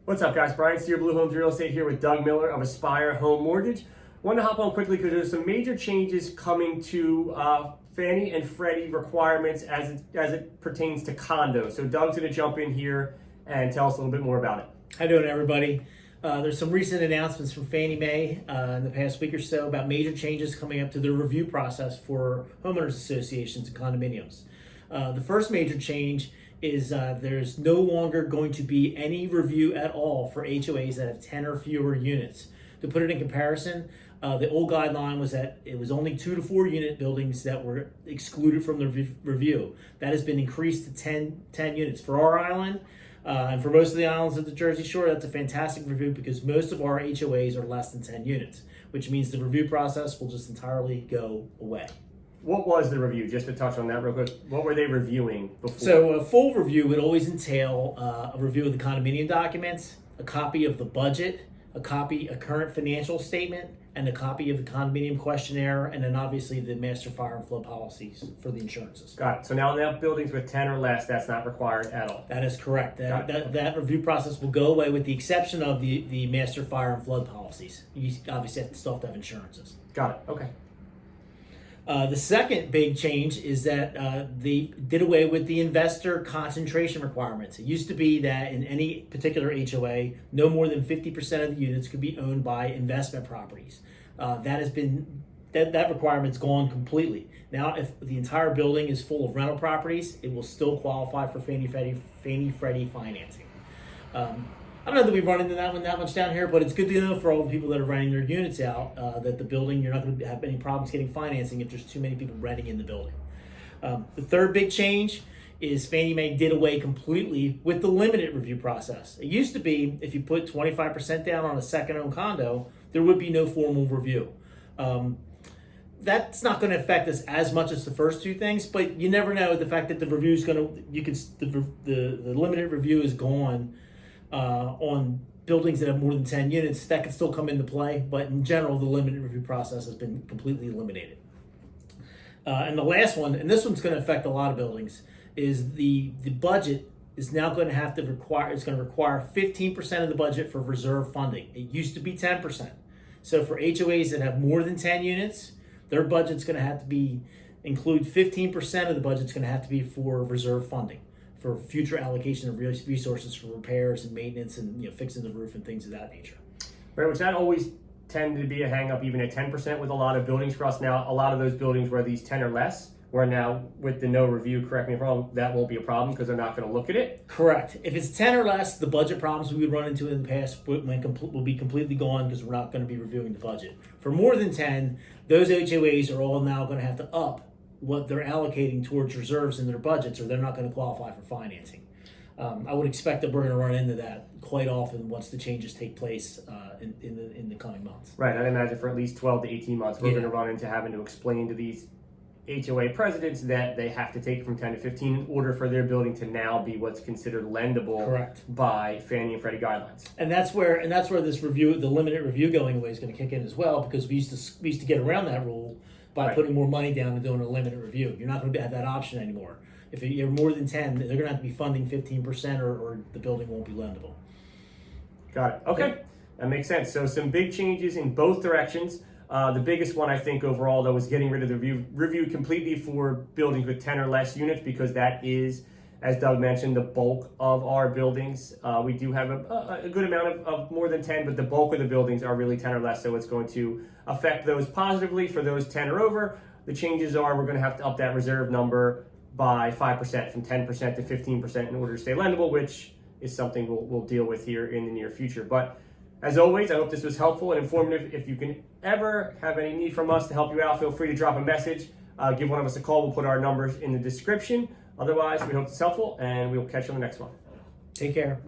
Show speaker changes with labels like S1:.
S1: What's up, guys? Brian Steer, Blue Homes Real Estate here with Doug Miller of Aspire Home Mortgage. Want to hop on quickly because there's some major changes coming to Fannie and Freddie requirements as it pertains to condos. So Doug's going to jump in here and tell us a little bit more about it.
S2: How you doing, everybody? There's some recent announcements from Fannie Mae in the past week or so about major changes coming up to the review process for homeowners associations and condominiums. The first major change is there's no longer going to be any review at all for HOAs that have 10 or fewer units. To put it in comparison, the old guideline was that it was only 2 to 4 unit buildings that were excluded from the review. That has been increased to 10 units. For our island, and for most of the islands of the Jersey Shore, that's a fantastic review because most of our HOAs are less than 10 units, which means the review process will just entirely go away.
S1: What was the review? Just to touch on that real quick, what were they reviewing before?
S2: So a full review would always entail a review of the condominium documents, a copy of the budget, a current financial statement, and a copy of the condominium questionnaire, and then obviously the master fire and flood policies for the insurances.
S1: Got it. So now buildings with 10 or less, that's not required at all.
S2: That is correct. That review process will go away with the exception of the master fire and flood policies. You obviously still have to have insurances.
S1: Got it. Okay.
S2: The second big change is that they did away with the investor concentration requirements. It used to be that in any particular HOA, no more than 50% of the units could be owned by investment properties. That requirement's gone completely. Now, if the entire building is full of rental properties, it will still qualify for Fannie Freddie financing. I don't know that we've run into that one that much down here, but it's good to know for all the people that are renting their units out that the building, you're not going to have any problems getting financing if there's too many people renting in the building. The third big change is Fannie Mae did away completely with the limited review process. It used to be if you put 25% down on a second-owned condo, there would be no formal review. That's not going to affect us as much as the first two things, but you never know. The fact that the review is going to, the limited review is gone. On buildings that have more than 10 units, that can still come into play, but in general, the limited review process has been completely eliminated. And the last one, and this one's going to affect a lot of buildings, is the budget is now going to have to require 15% of the budget for reserve funding. It used to be 10%. So for HOAs that have more than 10 units, their budget's going to have to include 15% of the budget's going to have to be for reserve funding, for future allocation of resources for repairs and maintenance and fixing the roof and things of that nature.
S1: Right, which that always tended to be a hang up even at 10% with a lot of buildings for us. Now, a lot of those buildings where these 10 or less, where now with the no review, correct me if I'm wrong, that won't be a problem because they're not going to look at it.
S2: Correct. If it's 10 or less, the budget problems we would run into in the past will be completely gone because we're not going to be reviewing the budget. For more than 10, those HOAs are all now going to have to up what they're allocating towards reserves in their budgets, or they're not going to qualify for financing. I would expect that we're going to run into that quite often once the changes take place in the coming months.
S1: Right, I imagine for at least 12 to 18 months, we're going to run into having to explain to these HOA presidents that they have to take it from 10 to 15 in order for their building to now be what's considered lendable.
S2: Correct.
S1: By Fannie and Freddie guidelines. And
S2: that's where this review, the limited review going away, is going to kick in as well, because we used to get around that rule by putting more money down and doing a limited review. You're not going to have that option anymore. If you're more than 10, they're going to have to be funding 15% or the building won't be lendable.
S1: Got it. Okay, that makes sense. So some big changes in both directions. The biggest one, I think, overall, though, is getting rid of the review completely for buildings with 10 or less units, because that is, as Doug mentioned, the bulk of our buildings. We do have a good amount of more than 10, but the bulk of the buildings are really 10 or less, so it's going to affect those positively. For those 10 or over, the changes are we're going to have to up that reserve number by 5%, from 10% to 15% in order to stay lendable, which is something we'll deal with here in the near future. But as always, I hope this was helpful and informative. If you can ever have any need from us to help you out, feel free to drop a message. Give one of us a call. We'll put our numbers in the description. Otherwise, we hope it's helpful, and we'll catch you on the next one.
S2: Take care.